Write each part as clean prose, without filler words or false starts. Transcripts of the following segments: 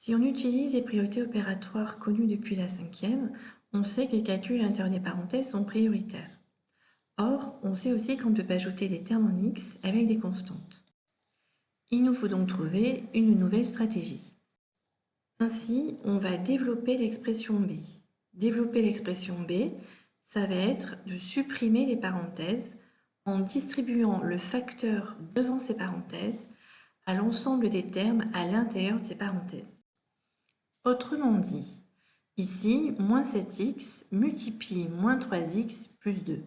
Si on utilise les priorités opératoires connues depuis la cinquième, on sait que les calculs à l'intérieur des parenthèses sont prioritaires. Or, on sait aussi qu'on ne peut pas ajouter des termes en x avec des constantes. Il nous faut donc trouver une nouvelle stratégie. Ainsi, on va développer l'expression b. Développer l'expression b, ça va être de supprimer les parenthèses en distribuant le facteur devant ces parenthèses à l'ensemble des termes à l'intérieur de ces parenthèses. Autrement dit, ici, moins 7x multiplie moins 3x plus 2.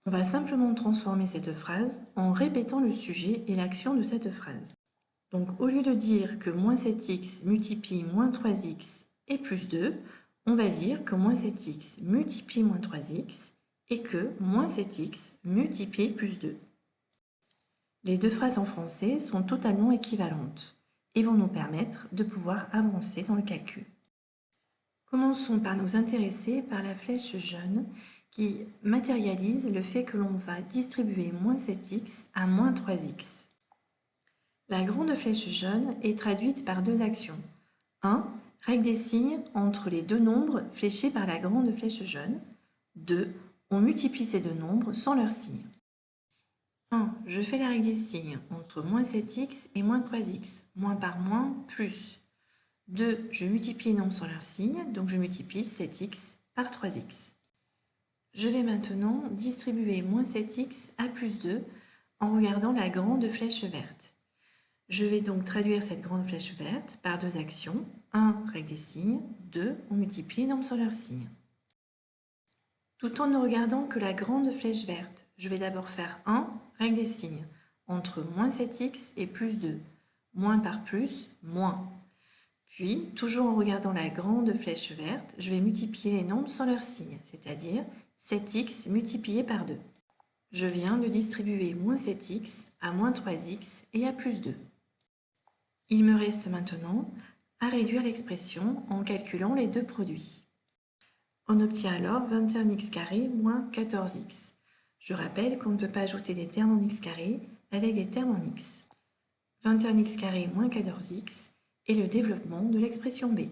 On va simplement transformer cette phrase en répétant le sujet et l'action de cette phrase. Donc, au lieu de dire que moins 7x multiplie moins 3x et plus 2, on va dire que moins 7x multiplie moins 3x et que moins 7x multiplie plus 2. Les deux phrases en français sont totalement équivalentes et vont nous permettre de pouvoir avancer dans le calcul. Commençons par nous intéresser par la flèche jaune qui matérialise le fait que l'on va distribuer moins 7x à moins 3x. La grande flèche jaune est traduite par deux actions. 1. Règle des signes entre les deux nombres fléchés par la grande flèche jaune. 2. On multiplie ces deux nombres sans leur signe. 1. Je fais la règle des signes entre moins 7x et moins 3x. Moins par moins, plus. 2. Je multiplie les nombres sans leur signe, donc je multiplie 7x par 3x. Je vais maintenant distribuer moins 7x à plus 2 en regardant la grande flèche verte. Je vais donc traduire cette grande flèche verte par deux actions. 1. Règle des signes. 2. On multiplie les nombres sans leur signe. Tout en ne regardant que la grande flèche verte, je vais d'abord faire 1. Règle des signes entre moins 7x et plus 2. Moins par plus, moins. Puis, toujours en regardant la grande flèche verte, je vais multiplier les nombres sans leur signe, c'est-à-dire 7x multiplié par 2. Je viens de distribuer moins 7x à moins 3x et à plus 2. Il me reste maintenant à réduire l'expression en calculant les deux produits. On obtient alors 21x carré moins 14x. Je rappelle qu'on ne peut pas ajouter des termes en x carré avec des termes en x. 21x carré moins 14x est le développement de l'expression b.